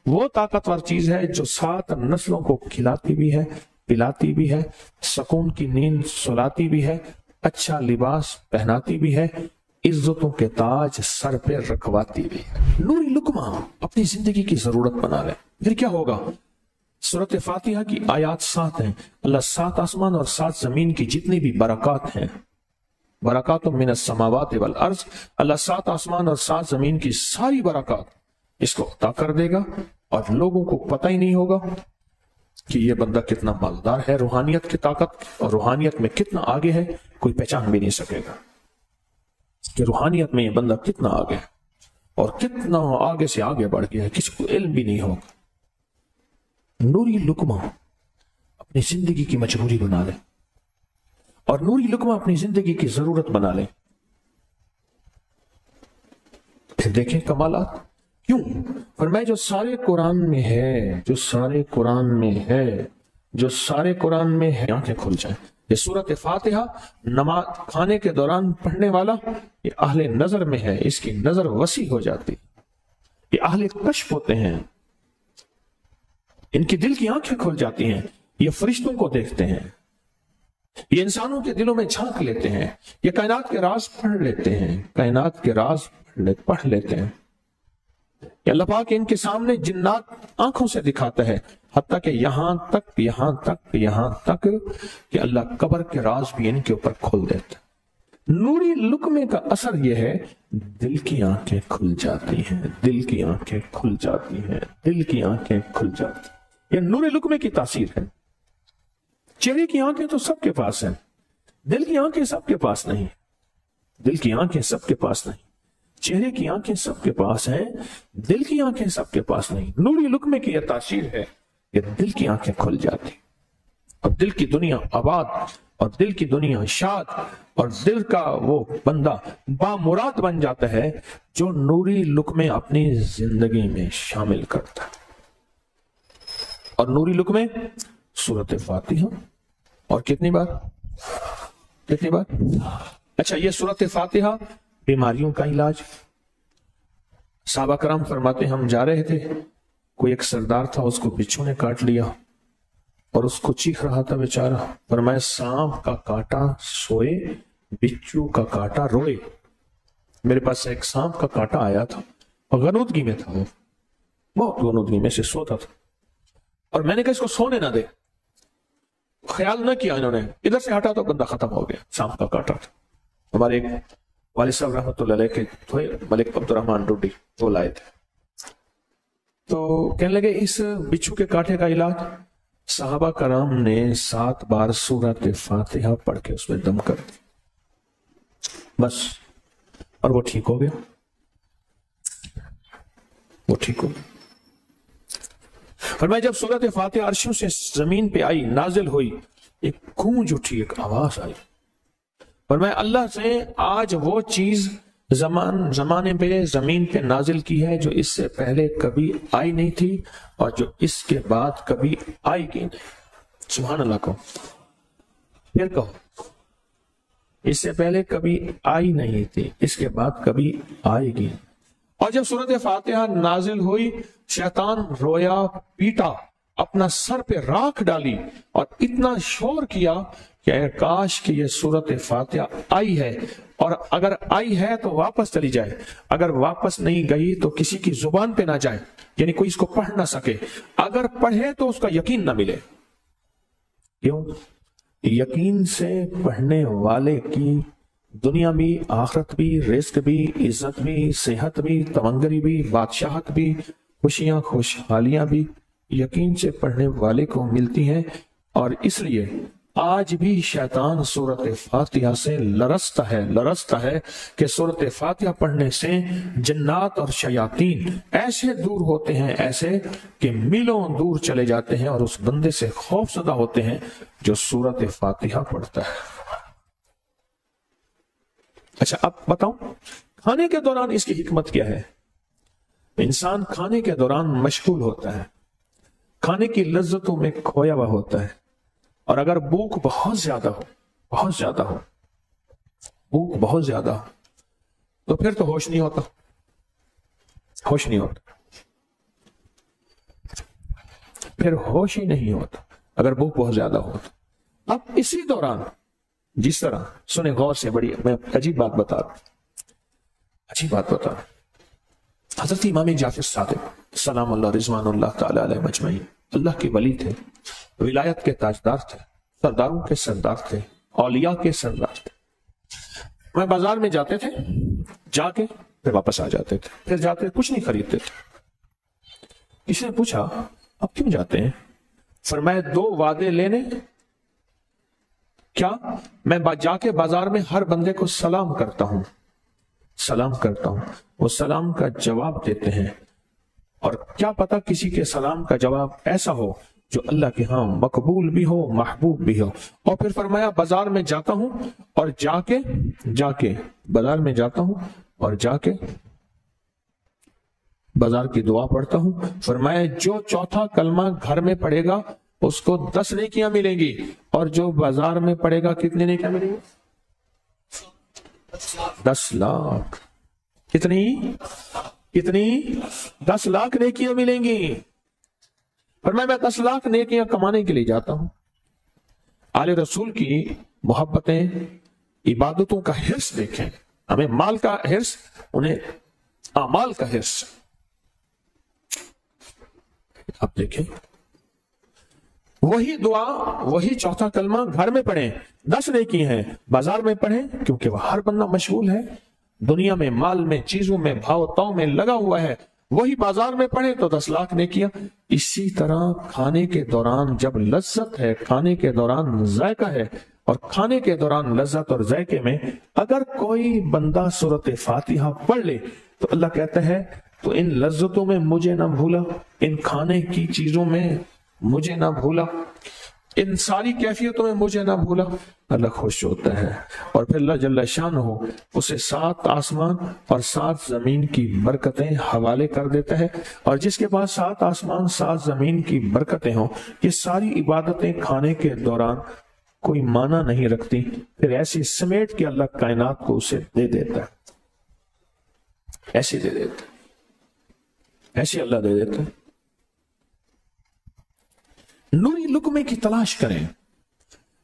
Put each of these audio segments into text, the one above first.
وہ طاقتور چیز ہے جو 7 نسلوں کو کھلاتی بھی ہے، پلاتی بھی ہے، سکون کی نیند سلاتی بھی ہے، اچھا لباس پہناتی بھی ہے، عزتوں کے تاج سر پہ رکھواتی بھی ہے۔ نوری لقمہ اپنی زندگی کی ضرورت بنا لے، پھر کیا ہوگا؟ سورۃ فاتحہ کی آیات 7 ہیں۔ اللہ 7 آسمان اور 7 زمین کی جتنی بھی برکات ہیں، برکات من السماوات والارض، اللہ 7 آسمان اور 7 زمین کی ساری برکات اس کو عطا کر دے گا، اور لوگوں کو پتہ ہی نہیں ہوگا کہ یہ بندہ کتنا مالدار ہے، روحانیت کی طاقت اور روحانیت میں کتنا آگے ہے، کوئی پہچان بھی نہیں سکے گا کہ روحانیت میں یہ بندہ کتنا آگے ہے اور کتنا آگے سے آگے بڑھ گیا ہے، کسی کو علم بھی نہیں ہوگا۔ نوری لقمہ اپنی زندگی کی مجبوری بنا لے، اور نوری لقمہ اپنی زندگی کی ضرورت بنا لے، پھر دیکھیں کمالات۔ کیوں؟ فرمایا جو سارے قرآن میں ہے، جو سارے قرآن میں ہے، جو سارے قرآن میں ہے، آنکھیں کھل جائیں۔ یہ سورۃ فاتحہ نماز کھانے کے دوران پڑھنے والا یہ اہل نظر میں ہے، اس کی نظر وسیع ہو جاتی، یہ اہل کشف ہوتے ہیں، ان کی دل کی آنکھیں کھل جاتی ہیں، یہ فرشتوں کو دیکھتے ہیں، یہ انسانوں کے دلوں میں جھانک لیتے ہیں، یہ کائنات کے راز پڑھ لیتے ہیں، کائنات کے راز پڑھ لیتے ہیں۔ کہ اللہ پاک ان کے سامنے جنات آنکھوں سے دکھاتا ہے، حتیٰ کہ یہاں تک کہ اللہ قبر کے راز بھی ان کے اوپر کھول دیتا ہے۔ نوری لقمے کا اثر یہ ہے، دل کی آنکھیں کھل جاتی ہیں، دل کی آنکھیں کھل جاتی ہیں، دل کی آنکھیں کھل جاتی ہیں۔ یہ نوری لقمے کی تاثیر ہے۔ چہرے کی آنکھیں تو سب کے پاس ہیں، دل کی آنکھیں سب کے پاس نہیں، دل کی آنکھیں سب کے پاس نہیں، چہرے کی آنکھیں سب کے پاس ہیں، دل کی آنکھیں سب کے پاس نہیں۔ نوری لقمے کی یہ تاثیر ہے کہ دل کی آنکھیں کھل جاتی، اور دل کی دنیا آباد، اور دل کی دنیا شاد، اور دل کا وہ بندہ بامراد بن جاتا ہے جو نوری لقمے اپنی زندگی میں شامل کرتا ہے۔ اور نوری لقمے سورۃ فاتحہ، اور کتنی بار؟ اچھا، یہ سورۃ فاتحہ بیماریوں کا علاج۔ صحابہ کرام فرماتے ہم جا رہے تھے، کوئی ایک سردار تھا، اس کو بچھو نے کاٹ لیا اور اس کو چیخ رہا تھا بیچارہ۔ فرمایا سانپ کا کاٹا سوئے، بچھو کا کاٹا روئے۔ میرے پاس ایک سانپ کا کاٹا آیا تھا، اور غنودگی میں تھا، وہ بہت غنودگی میں سے سوتا تھا، اور میں نے کہا اس کو سونے نہ دے، خیال نہ کیا انہوں نے، ادھر سے ہٹا تو بندہ ختم ہو گیا، سانپ کا کاٹا تھا۔ ہمارے ایک والد صاحب رحمۃ اللہ علیہ کے تھے، ملک عبد الرحمن ڈوڈی، وہ لائے تھے، تو کہنے لگے اس بچھو کے کاٹے کا علاج، صحابہ کرام نے 7 بار سورۃ فاتحہ پڑھ کے اس میں دم کر دی، بس، اور وہ ٹھیک ہو گیا، وہ ٹھیک ہو گیا۔ فرمایا جب سورۃ فاتحہ عرشوں سے زمین پہ آئی، نازل ہوئی، ایک گونج اٹھی، ایک آواز آئی۔ فرمایا اللہ سے آج وہ چیز زمانے پہ زمین پہ نازل کی ہے جو اس سے پہلے کبھی آئی نہیں تھی، اور جو اس کے بعد کبھی آئے گی نہیں۔ سبحان اللہ کہو، پھر کہو، اس سے پہلے کبھی آئی نہیں تھی، اس کے بعد کبھی آئے گی۔ اور جب سورۃ فاتحہ نازل ہوئی، شیطان رویا، پیٹا، اپنا سر پہ راکھ ڈالی، اور اتنا شور کیا کہ اے کاش کہ یہ سورۃ فاتحہ آئی ہے، اور اگر آئی ہے تو واپس چلی جائے، اگر واپس نہیں گئی تو کسی کی زبان پہ نہ جائے، یعنی کوئی اس کو پڑھ نہ سکے، اگر پڑھے تو اس کا یقین نہ ملے۔ کیوں؟ یقین سے پڑھنے والے کی دنیا بھی، آخرت بھی، رزق بھی، عزت بھی، صحت بھی، تمنگری بھی، بادشاہت بھی، خوشیاں خوشحالیاں بھی یقین سے پڑھنے والے کو ملتی ہیں۔ اور اس لیے آج بھی شیطان سورۃ فاتحہ سے لرزتا ہے کہ سورۃ فاتحہ پڑھنے سے جنات اور شیاطین ایسے دور ہوتے ہیں، ایسے کہ میلوں دور چلے جاتے ہیں، اور اس بندے سے خوف زدہ ہوتے ہیں جو سورۃ فاتحہ پڑھتا ہے۔ اچھا اب بتاؤں کھانے کے دوران اس کی حکمت کیا ہے؟ انسان کھانے کے دوران مشغول ہوتا ہے، کھانے کی لذتوں میں کھویا ہوا ہوتا ہے، اور اگر بھوک بہت زیادہ ہو بھوک بہت زیادہ ہو تو پھر تو ہوش نہیں ہوتا۔ پھر ہوش ہی نہیں ہوتا اگر بھوک بہت زیادہ ہو تو۔ اب اسی دوران جس طرح سنیں غور سے، بڑی میں عجیب بات بتا رہا ہوں، عجیب بات بتا رہا ہوں۔ حضرت امام جعفر صادق سلام اللہ رضوان اللہ تعالی علیہ مجمعین اللہ کے ولی تھے، ولایت کے تاجدار تھے، سرداروں کے سردار تھے، اولیاء کے سردار تھے۔ میں بازار میں جاتے تھے، جا کے پھر واپس آ جاتے تھے، پھر جاتے کچھ نہیں خریدتے تھے۔ کسی نے پوچھا اب کیوں جاتے ہیں؟ فرمایا 2 وعدے لینے، کیا میں جا کے بازار میں ہر بندے کو سلام کرتا ہوں، وہ سلام کا جواب دیتے ہیں، اور کیا پتا کسی کے سلام کا جواب ایسا ہو جو اللہ کے ہاں مقبول بھی ہو، محبوب بھی ہو۔ اور پھر فرمایا بازار میں جاتا ہوں اور جا کے بازار میں جاتا ہوں اور جا کے بازار کی دعا پڑھتا ہوں۔ فرمایا جو چوتھا کلمہ گھر میں پڑھے گا اس کو 10 نیکیاں ملیں گی، اور جو بازار میں پڑھے گا کتنی نیکیاں ملیں گی؟ 10 لاکھ۔ کتنی 10 لاکھ نیکیاں ملیں گی۔ فرمایا میں 10 لاکھ نیکیاں کمانے کے لیے جاتا ہوں۔ آل رسول کی محبتیں، عبادتوں کا حرص دیکھیں، ہمیں مال کا حرص، انہیں اعمال کا حرص۔ اب دیکھیں وہی دعا، وہی چوتھا کلمہ گھر میں پڑھیں 10 نیکی ہیں، بازار میں پڑھیں کیونکہ وہ ہر بندہ مشغول ہے دنیا میں، مال میں، چیزوں میں، بھاؤ تاؤ میں لگا ہوا ہے، وہی بازار میں پڑھیں تو 10 لاکھ نیکیاں۔ اسی طرح کھانے کے دوران جب لذت ہے، کھانے کے دوران ذائقہ ہے، اور کھانے کے دوران لذت اور ذائقے میں اگر کوئی بندہ سورۃ فاتحہ پڑھ لے تو اللہ کہتا ہے تو ان لذتوں میں مجھے نہ بھولا، ان کھانے کی چیزوں میں مجھے نہ بھولا، ان ساری کیفیتوں میں مجھے نہ بھولا۔ اللہ خوش ہوتا ہے، اور پھر اللہ جل شانہ اسے 7 آسمان اور 7 زمین کی برکتیں حوالے کر دیتا ہے، اور جس کے پاس 7 آسمان 7 زمین کی برکتیں ہوں، یہ ساری عبادتیں کھانے کے دوران کوئی معنی نہیں رکھتی، پھر ایسی سمیٹ کے اللہ کائنات کو اسے دے دیتا ہے، ایسے دے دیتا ہے، ایسے اللہ دے دیتا ہے۔ نوری لقمے کی تلاش کریں،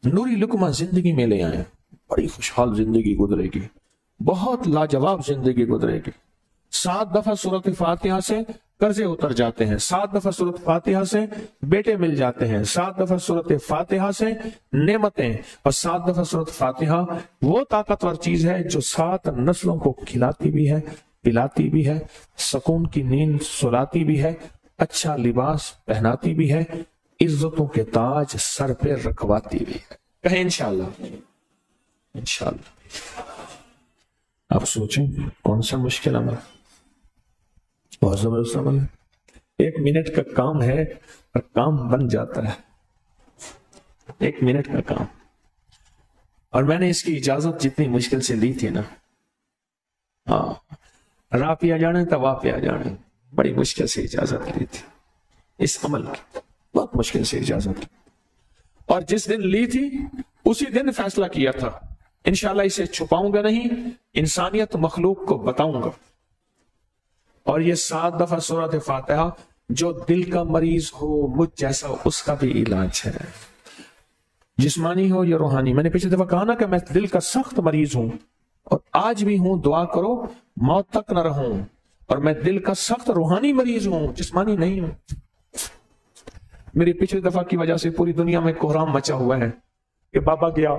نوری لقمہ زندگی میں لے آئیں، بڑی خوشحال زندگی گزرے گی، بہت لاجواب زندگی گزرے گی۔ 7 دفعہ سورۃ فاتحہ سے قرضے اتر جاتے ہیں، 7 دفعہ سورۃ فاتحہ سے بیٹے مل جاتے ہیں، 7 دفعہ سورۃ فاتحہ سے نعمتیں، اور 7 دفعہ سورۃ فاتحہ وہ طاقتور چیز ہے جو 7 نسلوں کو کھلاتی بھی ہے، پلاتی بھی ہے، سکون کی نیند سلاتی بھی ہے، اچھا لباس پہناتی بھی ہے، عزتوں کے تاج سر پہ رکھواتی بھی ہے۔ کہیں انشاءاللہ، انشاءاللہ۔ آپ سوچیں کون سا مشکل عمل، بہت زبردست عمل ہے، 1 منٹ کا کام ہے اور کام بن جاتا ہے، 1 منٹ کا کام۔ اور میں نے اس کی اجازت جتنی مشکل سے لی تھی نا، راہ پہ آ جانے تھا، واہ پہ آ جانے، بڑی مشکل سے اجازت لی تھی اس عمل کی، بہت مشکل سے اجازت، اور جس دن لی تھی اسی دن فیصلہ کیا تھا انشاءاللہ اسے چھپاؤں گا نہیں، انسانیت مخلوق کو بتاؤں گا۔ اور یہ 7 دفعہ سورۃ فاتحہ جو دل کا مریض ہو مجھ جیسا، اس کا بھی علاج ہے، جسمانی ہو یا روحانی۔ میں نے پچھلی دفعہ کہا نا کہ میں دل کا سخت مریض ہوں اور آج بھی ہوں، دعا کرو موت تک نہ رہوں، اور میں دل کا سخت روحانی مریض ہوں، جسمانی نہیں ہوں۔ میری پچھلی دفعہ کی وجہ سے پوری دنیا میں کوہرام مچا ہوا ہے کہ بابا گیا۔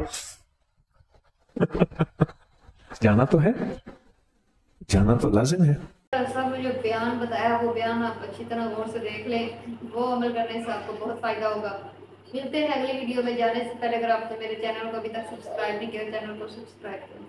جانا تو ہے، جانا تو لازم ہے۔ صاحب نے جو بیان بتایا وہ بیان آپ اچھی طرح غور سے دیکھ لیں، وہ عمل کرنے سے آپ کو بہت فائدہ ہوگا۔ ملتے ہیں اگلی ویڈیو میں، جانے سے پہلے اگر آپ نے میرے چینل کو ابھی تک سبسکرائب نہیں کیا، چینل کو سبسکرائب کریں۔